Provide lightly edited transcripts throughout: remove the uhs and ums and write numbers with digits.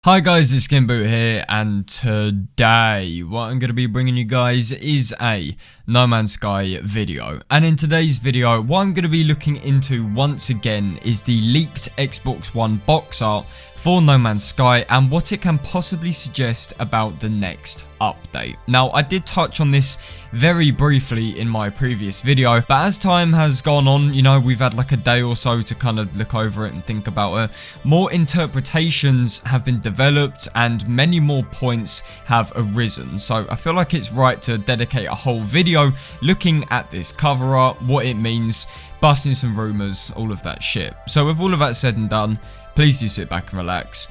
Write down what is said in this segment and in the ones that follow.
Hi guys, it's SkintBoot here, and today what I'm going to be bringing you guys is a No Man's Sky video. And in today's video, what I'm going to be looking into once again is the leaked Xbox One box art for No Man's Sky and what it can possibly suggest about the next update. Now, I did touch on this very briefly in my previous video, but as time has gone on, you know, we've had like a day or so to kind of look over it and think about it. More interpretations have been developed and many more points have arisen. So I feel like it's right to dedicate a whole video looking at this cover art, what it means, busting some rumors, all of that shit. So with all of that said and done, please do sit back and relax.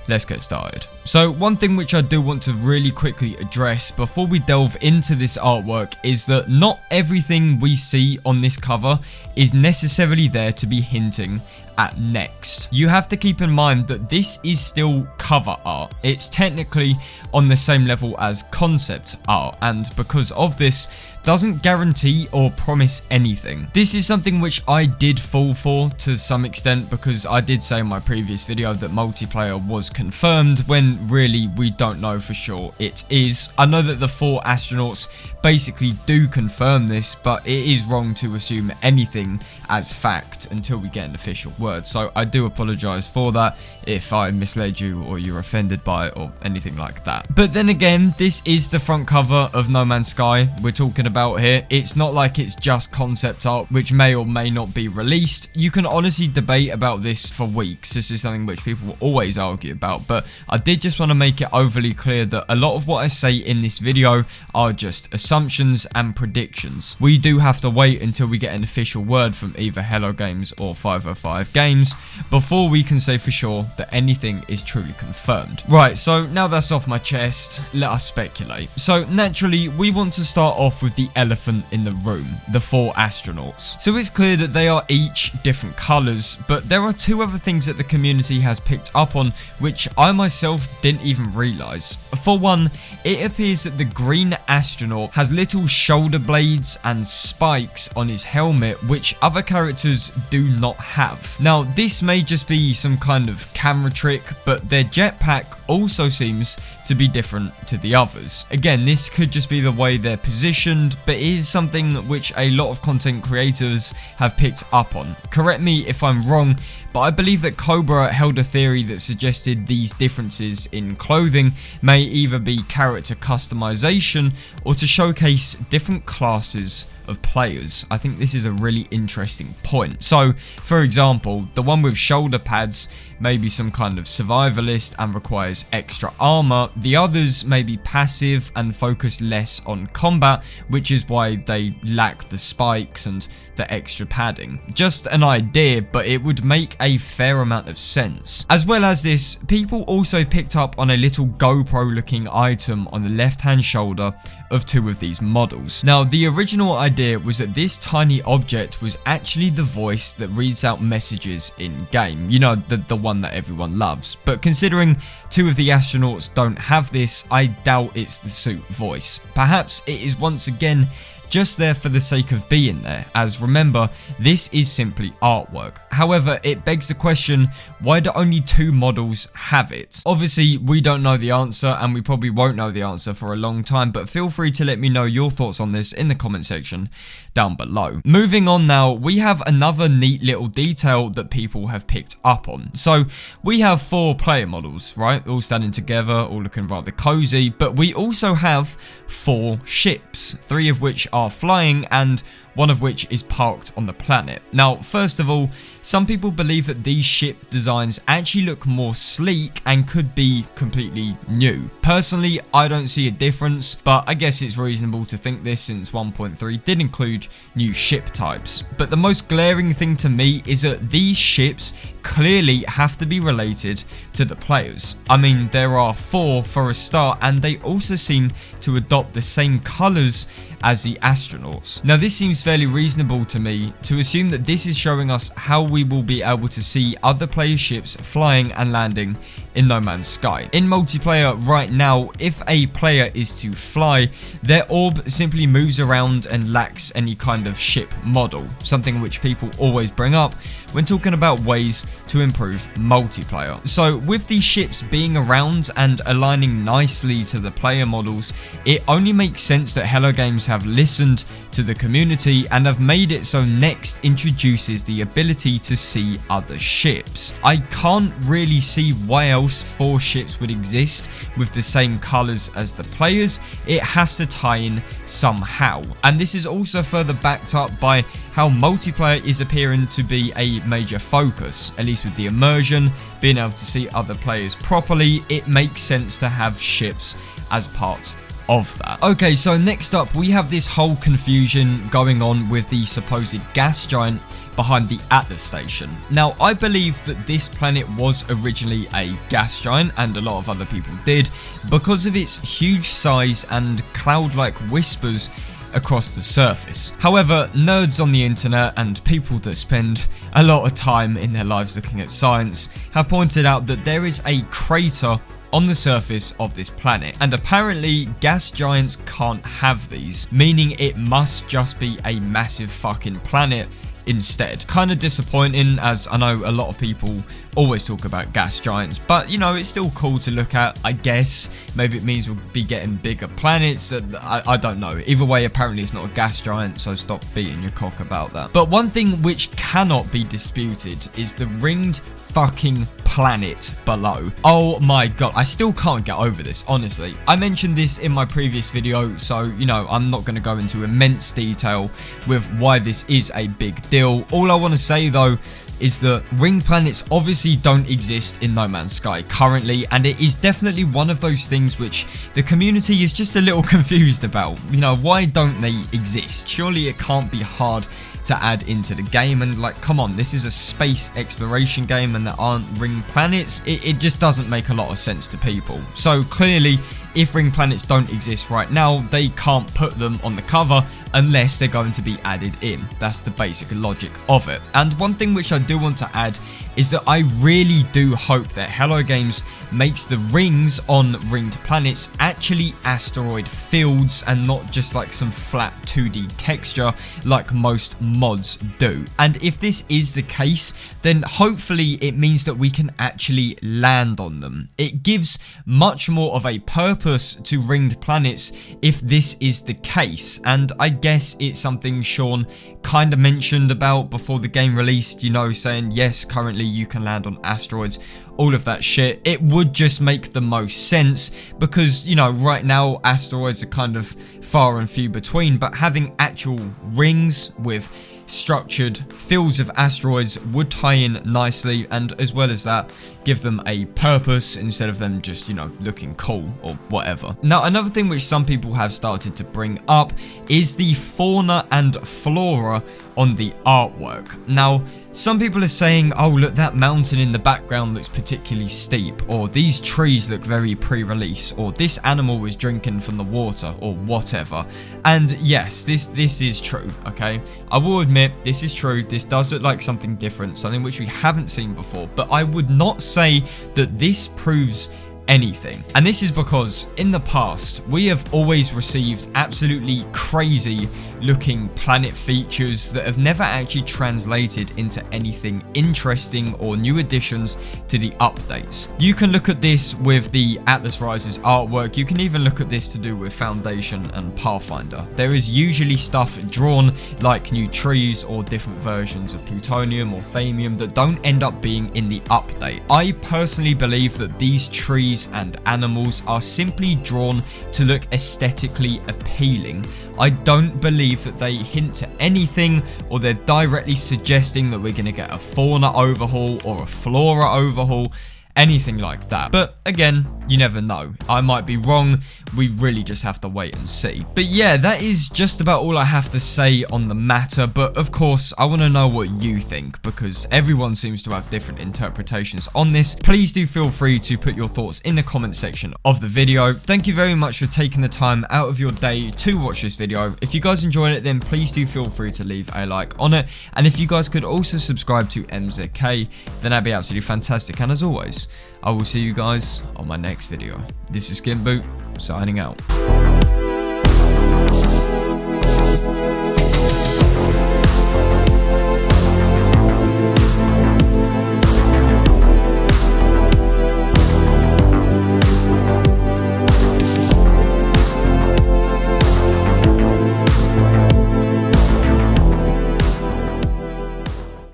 Let's get started. So one thing which I do want to really quickly address before we delve into this artwork is that not everything we see on this cover is necessarily there to be hinting at next. You have to keep in mind that this is still cover art. It's technically on the same level as concept art, and because of this, doesn't guarantee or promise anything. This is something which I did fall for to some extent, because I did say in my previous video that multiplayer was confirmed when really we don't know for sure it is. I know that the 4 astronauts basically do confirm this, but it is wrong to assume anything as fact until we get an official word. So I do apologize for that if I misled you or you're offended by it or anything like that. But then again, this is the front cover of No Man's Sky we're talking about here. It's not like it's just concept art which may or may not be released. You can honestly debate about this for weeks. This is something which people will always argue about, but I did just want to make it overly clear that a lot of what I say in this video are just assumptions and predictions. We do have to wait until we get an official word from either Hello Games or 505 Games before we can say for sure that anything is truly confirmed. Right, so now that's off my chest, let us speculate. So naturally, we want to start off with the elephant in the room, the 4 astronauts. So it's clear that they are each different colours, but there are 2 other things that the community has picked up on which I myself didn't even realise. For one, it appears that the green astronaut has little shoulder blades and spikes on his helmet which other characters do not have. Now, this may just be some kind of camera trick, but their jetpack also seems to be different to the others. Again, this could just be the way they're positioned, but it is something which a lot of content creators have picked up on. Correct me if I'm wrong, but I believe that Cobra held a theory that suggested these differences in clothing may either be character customization or to showcase different classes of players. I think this is a really interesting point. So, for example, the one with shoulder pads may be some kind of survivalist and requires extra armor. The others may be passive and focus less on combat, which is why they lack the spikes and the extra padding. Just an idea, but it would make a fair amount of sense. As well as this, people also picked up on a little GoPro looking item on the left hand shoulder of 2 of these models. Now, the original idea was that this tiny object was actually the voice that reads out messages in game, you know, the one that everyone loves. But considering 2 of the astronauts don't have this, I doubt it's the suit voice. Perhaps it is once again just there for the sake of being there, as remember, this is simply artwork. However, it begs the question, why do only 2 models have it? Obviously, we don't know the answer, and we probably won't know the answer for a long time, but feel free to let me know your thoughts on this in the comment section down below. Moving on now, we have another neat little detail that people have picked up on. So, we have 4 player models, right? All standing together, all looking rather cozy, but we also have 4 ships, 3 of which are flying and 1 of which is parked on the planet. Now, first of all, some people believe that these ship designs actually look more sleek and could be completely new. Personally, I don't see a difference, but I guess it's reasonable to think this since 1.3 did include new ship types. But the most glaring thing to me is that these ships clearly have to be related to the players. I mean, there are 4 for a start, and they also seem to adopt the same colours as the astronauts. Now, this seems seems fairly reasonable to me to assume that this is showing us how we will be able to see other players' ships flying and landing in No Man's Sky. In multiplayer right now, if a player is to fly, their orb simply moves around and lacks any kind of ship model, something which people always bring up when talking about ways to improve multiplayer. So with these ships being around and aligning nicely to the player models, it only makes sense that Hello Games have listened to the community and have made it so Next introduces the ability to see other ships. I can't really see why else 4 ships would exist with the same colours as the players. It has to tie in somehow, and this is also further backed up by how multiplayer is appearing to be a major focus, at least with the immersion, being able to see other players properly. It makes sense to have ships as part of that. Okay, so next up we have this whole confusion going on with the supposed gas giant behind the Atlas station. Now, I believe that this planet was originally a gas giant, and a lot of other people did, because of its huge size and cloud-like whispers across the surface. However, nerds on the internet and people that spend a lot of time in their lives looking at science have pointed out that there is a crater on the surface of this planet, and apparently gas giants can't have these, meaning it must just be a massive fucking planet instead. Kind of disappointing, as I know a lot of people always talk about gas giants, but you know, it's still cool to look at, I guess. Maybe it means we'll be getting bigger planets. I don't know. Either way, apparently it's not a gas giant, so stop beating your cock about that. But one thing which cannot be disputed is the ringed fucking planet below. Oh my god, I still can't get over this, honestly. I mentioned this in my previous video, so you know, I'm not going to go into immense detail with why this is a big deal. All I want to say though is that ringed planets obviously don't exist in No Man's Sky currently, and it is definitely one of those things which the community is just a little confused about. You know, why don't they exist? Surely it can't be hard to add into the game, and like, come on, this is a space exploration game and there aren't ringed planets. It just doesn't make a lot of sense to people. So clearly, if ringed planets don't exist right now, they can't put them on the cover unless they're going to be added in. That's the basic logic of it. And one thing which I do want to add is that I really do hope that Hello Games makes the rings on ringed planets actually asteroid fields and not just like some flat 2D texture like most mods do. And if this is the case, then hopefully it means that we can actually land on them. It gives much more of a purpose to ringed planets if this is the case, and I guess it's something Sean kind of mentioned about before the game released, you know, saying yes, currently you can land on asteroids, all of that shit. It would just make the most sense because, you know, right now asteroids are kind of far and few between, but having actual rings with structured fields of asteroids would tie in nicely, and as well as that, give them a purpose instead of them just, you know, looking cool or whatever. Now, another thing which some people have started to bring up is the fauna and flora on the artwork. Now, some people are saying, oh look, that mountain in the background looks particularly steep, or these trees look very pre-release, or this animal was drinking from the water, or whatever. And yes, this is true, okay? I will admit, this is true. This does look like something different, something which we haven't seen before, but I would not say that this proves anything. And this is because in the past we have always received absolutely crazy looking planet features that have never actually translated into anything interesting or new additions to the updates. You can look at this with the Atlas Rises artwork. You can even look at this to do with Foundation and Pathfinder. There is usually stuff drawn like new trees or different versions of plutonium or thamium that don't end up being in the update. I personally believe that these trees and animals are simply drawn to look aesthetically appealing. I don't believe that they hint at anything, or they're directly suggesting that we're going to get a fauna overhaul or a flora overhaul, anything like that. But again, you never know. I might be wrong. We really just have to wait and see. But yeah, that is just about all I have to say on the matter. But of course, I want to know what you think, because everyone seems to have different interpretations on this. Please do feel free to put your thoughts in the comment section of the video. Thank you very much for taking the time out of your day to watch this video. If you guys enjoyed it, then please do feel free to leave a like on it. And if you guys could also subscribe to MZK, then that'd be absolutely fantastic. And as always, I will see you guys on my next video. This is SkintBoot, signing out.